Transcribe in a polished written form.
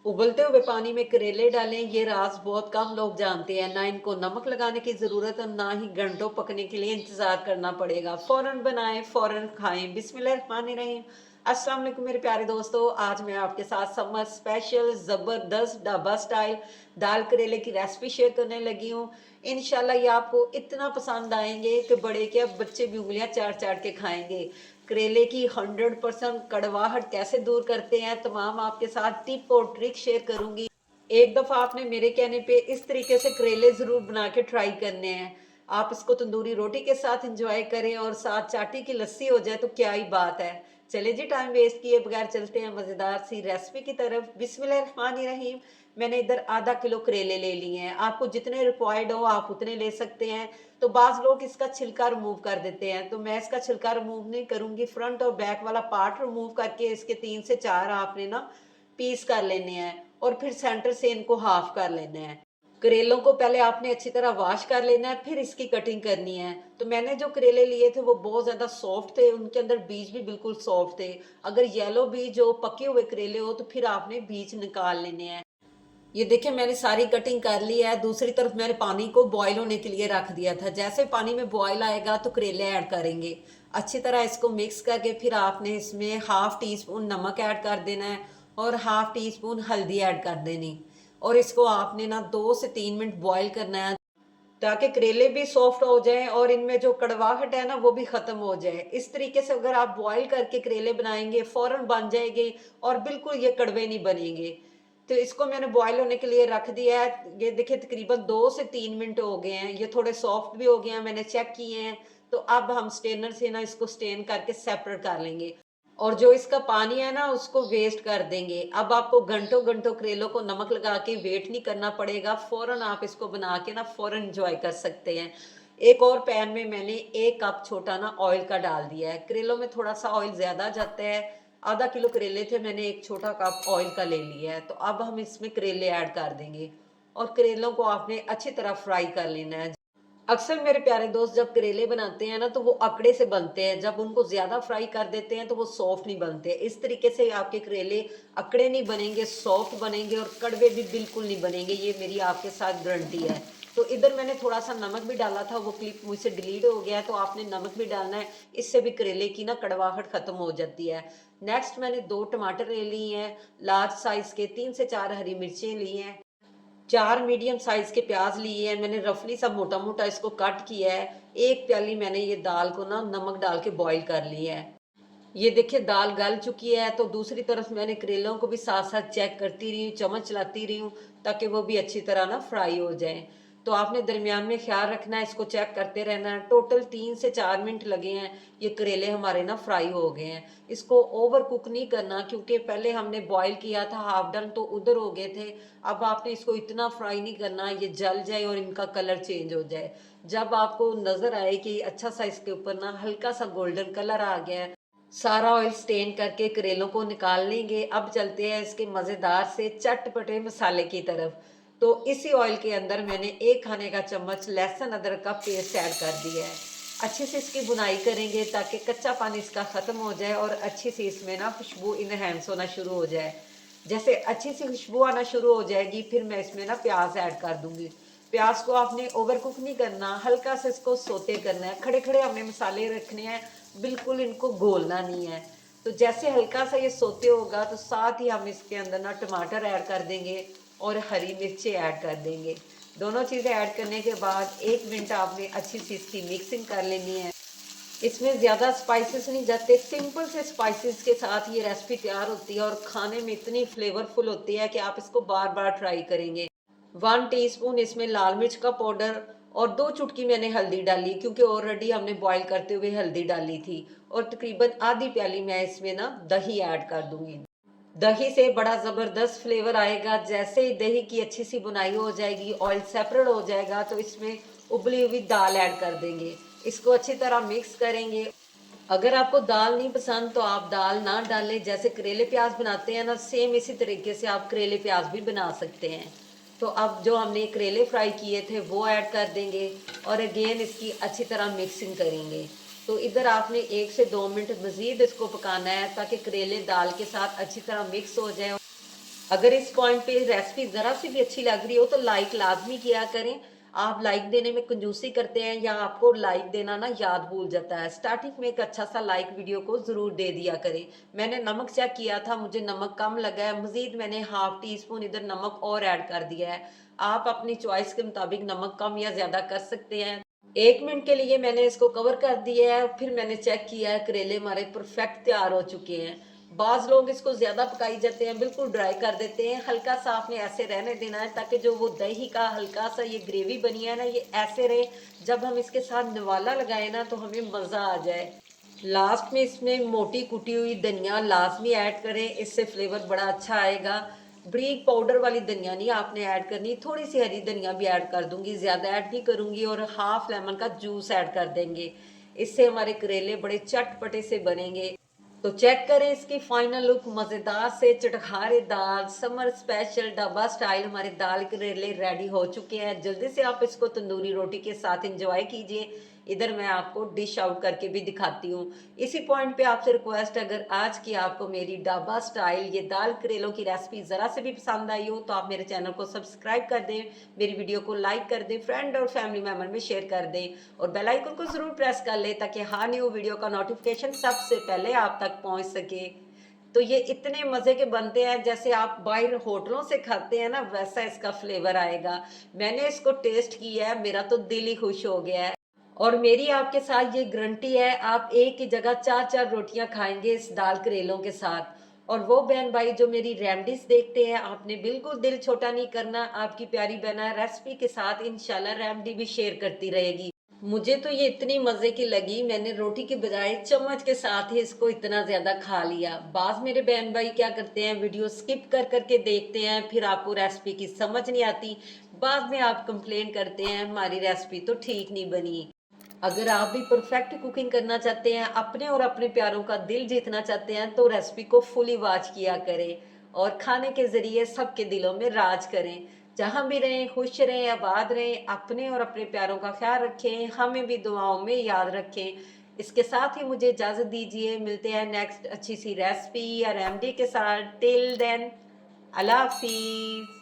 उबलते हुए पानी में करेले डालें, ये राज बहुत कम लोग जानते हैं। ना इनको नमक लगाने की ज़रूरत और ना ही घंटों पकने के लिए इंतज़ार करना पड़ेगा। फ़ौरन बनाएं, फ़ौरन खाएं। बिस्मिल्लाहिर्रहमानिर्रहीम। अस्सलाम वालेकुम मेरे प्यारे दोस्तों, आज मैं आपके साथ समर स्पेशल ज़बरदस्त ढाबा स्टाइल दाल करेले की रेसिपी शेयर करने लगी हूँ। इंशाल्लाह ये आपको इतना पसंद आएंगे कि बड़े क्या बच्चे भी उंगलियां चाट चाट के खाएंगे। करेले की 100% कड़वाहट कैसे दूर करते हैं, तमाम आपके साथ टिप और ट्रिक शेयर करूंगी। एक दफा आपने मेरे कहने पे इस तरीके से करेले जरूर बना के ट्राई करने हैं। आप इसको तंदूरी रोटी के साथ एंजॉय करें और साथ चाटी की लस्सी हो जाए तो क्या ही बात है। चले जी, टाइम वेस्ट किए बगैर चलते हैं मजेदार सी रेसिपी की तरफ। बिस्मिल्लाहिर्रहमानिर्रहीम। मैंने इधर आधा किलो करेले ले लिए हैं। आपको जितने रिक्वायर्ड हो आप उतने ले सकते हैं। तो बाज लोग इसका छिलका रिमूव कर देते हैं, तो मैं इसका छिलका रिमूव नहीं करूंगी। फ्रंट और बैक वाला पार्ट रिमूव करके इसके 3 से 4 आपने ना पीस कर लेने हैं और फिर सेंटर से इनको हाफ कर लेना है। करेलों को पहले आपने अच्छी तरह वॉश कर लेना है, फिर इसकी कटिंग करनी है। तो मैंने जो करेले लिए थे वो बहुत ज्यादा सॉफ्ट थे, उनके अंदर बीज भी बिल्कुल सॉफ्ट थे। अगर येलो बीज हो, पके हुए करेले हो, तो फिर आपने बीज निकाल लेने हैं। ये देखिए मैंने सारी कटिंग कर ली है। दूसरी तरफ मैंने पानी को बॉईल होने के लिए रख दिया था। जैसे पानी में बॉईल आएगा तो करेले ऐड करेंगे। अच्छी तरह इसको मिक्स करके फिर आपने इसमें हाफ टी स्पून नमक ऐड कर देना है और हाफ टी स्पून हल्दी ऐड कर देनी। और इसको आपने ना 2 से 3 मिनट बॉईल करना है, ताकि करेले भी सॉफ्ट हो जाएं और इनमें जो कड़वाहट है ना वो भी खत्म हो जाए। इस तरीके से अगर आप बॉईल करके करेले बनाएंगे फौरन बन जाएंगे और बिल्कुल ये कड़वे नहीं बनेंगे। तो इसको मैंने बॉईल होने के लिए रख दिया है। ये देखिए तकरीबन 2 से 3 मिनट हो गए हैं, ये थोड़े सॉफ्ट भी हो गए हैं, मैंने चेक किए हैं। तो अब हम स्टेनर से ना इसको स्टेन करके सेपरेट कर लेंगे और जो इसका पानी है ना उसको वेस्ट कर देंगे। अब आपको घंटों घंटों करेलों को नमक लगा के वेट नहीं करना पड़ेगा, फौरन आप इसको बना के ना फौरन एंजॉय कर सकते हैं। एक और पैन में मैंने 1 कप छोटा ना ऑयल का डाल दिया है। करेलों में थोड़ा सा ऑयल ज्यादा जाता है। आधा किलो करेले थे, मैंने एक छोटा कप ऑयल का ले लिया है। तो अब हम इसमें करेले ऐड कर देंगे और करेलों को आपने अच्छी तरह फ्राई कर लेना है। अक्सर मेरे प्यारे दोस्त जब करेले बनाते हैं ना तो वो अकड़े से बनते हैं। जब उनको ज्यादा फ्राई कर देते हैं तो वो सॉफ्ट नहीं बनते। इस तरीके से आपके करेले अकड़े नहीं बनेंगे, सॉफ्ट बनेंगे और कड़वे भी बिल्कुल नहीं बनेंगे, ये मेरी आपके साथ गारंटी है। तो इधर मैंने थोड़ा सा नमक भी डाला था, वो क्लिप मुझसे डिलीट हो गया है, तो आपने नमक भी डालना है। इससे भी करेले की ना कड़वाहट खत्म हो जाती है। नेक्स्ट मैंने 2 टमाटर ले लिए हैं, लार्ज साइज के 3 से 4 हरी मिर्चें ली हैं, 4 मीडियम साइज के प्याज लिए हैं। मैंने रफली सब मोटा मोटा इसको कट किया है। 1 प्याली मैंने ये दाल को ना नमक डाल के बॉईल कर लिया है। ये देखिए दाल गल चुकी है। तो दूसरी तरफ मैंने करेलों को भी साथ साथ चेक करती रही हूँ, चम्मच चलाती रही हूँ, ताकि वो भी अच्छी तरह ना फ्राई हो जाए। तो आपने दरमियान में ख्याल रखना है, इसको चेक करते रहना है। टोटल 3 से 4 मिनट लगे हैं, ये करेले हमारे ना फ्राई हो गए हैं। इसको ओवर कुक नहीं करना, क्योंकि पहले हमने बॉईल किया था हाफ डन तो उधर हो गए थे। अब आपने इसको इतना फ्राई नहीं करना ये जल जाए और इनका कलर चेंज हो जाए। जब आपको नजर आए कि अच्छा सा इसके ऊपर ना हल्का सा गोल्डन कलर आ गया है, सारा ऑयल स्टेन करके करेलों को निकाल लेंगे। अब चलते हैं इसके मजेदार से चटपटे मसाले की तरफ। तो इसी ऑयल के अंदर मैंने 1 खाने का चम्मच लहसुन अदरक का पेस्ट ऐड कर दिया है। अच्छे से इसकी बुनाई करेंगे ताकि कच्चा पानी इसका खत्म हो जाए और अच्छी सी इसमें ना खुशबू इनहेंस होना शुरू हो जाए। जैसे अच्छी सी खुशबू आना शुरू हो जाएगी फिर मैं इसमें ना प्याज ऐड कर दूंगी। प्याज को आपने ओवर कुक नहीं करना, हल्का से इसको सोते करना है। खड़े खड़े हमने मसाले रखने हैं, बिल्कुल इनको घोलना नहीं है। तो जैसे हल्का सा ये सोते होगा तो साथ ही हम इसके अंदर ना टमाटर ऐड कर देंगे और हरी मिर्ची ऐड कर देंगे। दोनों चीज़ें ऐड करने के बाद 1 मिनट आपने अच्छी सी इसकी मिक्सिंग कर लेनी है। इसमें ज़्यादा स्पाइसेस नहीं जाते, सिंपल से स्पाइसेस के साथ ये रेसिपी तैयार होती है और खाने में इतनी फ्लेवरफुल होती है कि आप इसको बार बार ट्राई करेंगे। 1 टीस्पून इसमें लाल मिर्च का पाउडर और 2 चुटकी मैंने हल्दी डाली, क्योंकि ऑलरेडी हमने बॉईल करते हुए हल्दी डाली थी। और तकरीबन आधी प्याली मैं इसमें ना दही ऐड कर दूंगी। दही से बड़ा जबरदस्त फ्लेवर आएगा। जैसे ही दही की अच्छी सी बुनाई हो जाएगी, ऑयल सेपरेट हो जाएगा, तो इसमें उबली हुई दाल ऐड कर देंगे। इसको अच्छी तरह मिक्स करेंगे। अगर आपको दाल नहीं पसंद तो आप दाल ना डालें। जैसे करेले प्याज बनाते हैं ना, सेम इसी तरीके से आप करेले प्याज भी बना सकते हैं। तो अब जो हमने करेले फ्राई किए थे वो ऐड कर देंगे और अगेन इसकी अच्छी तरह मिक्सिंग करेंगे। तो इधर आपने 1 से 2 मिनट मज़ीद इसको पकाना है ताकि करेले दाल के साथ अच्छी तरह मिक्स हो जाए। अगर इस पॉइंट पे रेसिपी ज़रा सी भी अच्छी लग रही हो तो लाइक लाजमी किया करें। आप लाइक देने में कंजूसी करते हैं या आपको लाइक देना ना याद भूल जाता है। स्टार्टिंग में एक अच्छा सा लाइक वीडियो को ज़रूर दे दिया करें। मैंने नमक चेक किया था, मुझे नमक कम लगा है, मज़ीद मैंने हाफ टी स्पून इधर नमक और ऐड कर दिया है। आप अपनी चॉइस के मुताबिक नमक कम या ज़्यादा कर सकते हैं। 1 मिनट के लिए मैंने इसको कवर कर दिया है, फिर मैंने चेक किया है, करेले हमारे परफेक्ट तैयार हो चुके हैं। बाज़ लोग इसको ज़्यादा पकाई जाते हैं, बिल्कुल ड्राई कर देते हैं। हल्का सा आपने ऐसे रहने देना है ताकि जो वो दही का हल्का सा ये ग्रेवी बनी है ना, ये ऐसे रहे। जब हम इसके साथ निवाला लगाए ना तो हमें मज़ा आ जाए। लास्ट में इसमें मोटी कुटी हुई धनिया लाजमी ऐड करें, इससे फ्लेवर बड़ा अच्छा आएगा। ब्रीक पाउडर वाली धनिया नहीं आपने ऐड करनी, थोड़ी सी हरी धनिया भी ऐड कर दूंगी, ज़्यादा ऐड नहीं करूंगी। और हाफ लेमन का जूस ऐड कर देंगे, इससे हमारे करेले बड़े चटपटे से बनेंगे। तो चेक करें इसकी फाइनल लुक। मज़ेदार से चटखारेदार समर स्पेशल ढाबा स्टाइल हमारे दाल करेले रेडी हो चुके हैं। जल्दी से आप इसको तंदूरी रोटी के साथ एंजॉय कीजिए। इधर मैं आपको डिश आउट करके भी दिखाती हूँ। इसी पॉइंट पे आपसे रिक्वेस्ट, अगर आज की आपको मेरी ढाबा स्टाइल ये दाल करेलों की रेसिपी ज़रा से भी पसंद आई हो तो आप मेरे चैनल को सब्सक्राइब कर दें, मेरी वीडियो को लाइक कर दें, फ्रेंड और फैमिली मेम्बर में शेयर कर दें और बेल आइकन को ज़रूर प्रेस कर लें ताकि हर न्यू वीडियो का नोटिफिकेशन सबसे पहले आप तक पहुँच सके। तो ये इतने मज़े के बनते हैं जैसे आप बाहर होटलों से खाते हैं ना, वैसा इसका फ्लेवर आएगा। मैंने इसको टेस्ट किया है, मेरा तो दिल ही खुश हो गया है। और मेरी आपके साथ ये गारंटी है, आप एक की जगह 4-4 रोटियां खाएंगे इस दाल करेलों के साथ। और वो बहन भाई जो मेरी रेमडीज देखते हैं, आपने बिल्कुल दिल छोटा नहीं करना। आपकी प्यारी बहना रेसिपी के साथ इंशाल्लाह रेमडी भी शेयर करती रहेगी। मुझे तो ये इतनी मजे की लगी, मैंने रोटी के बजाय चम्मच के साथ ही इसको इतना ज्यादा खा लिया। बाज मेरे बहन भाई क्या करते हैं, वीडियो स्किप कर करके देखते हैं, फिर आपको रेसिपी की समझ नहीं आती। बाद में आप कंप्लेन करते हैं हमारी रेसिपी तो ठीक नहीं बनी। अगर आप भी परफेक्ट कुकिंग करना चाहते हैं, अपने और अपने प्यारों का दिल जीतना चाहते हैं, तो रेसिपी को फुली वॉच किया करें और खाने के जरिए सबके दिलों में राज करें। जहां भी रहें खुश रहें, आबाद रहें, अपने और अपने प्यारों का ख्याल रखें, हमें भी दुआओं में याद रखें। इसके साथ ही मुझे इजाजत दीजिए, मिलते हैं नेक्स्ट अच्छी सी रेसिपी या रेमडी के साथ। टिल देन, अल्लाह हाफिज।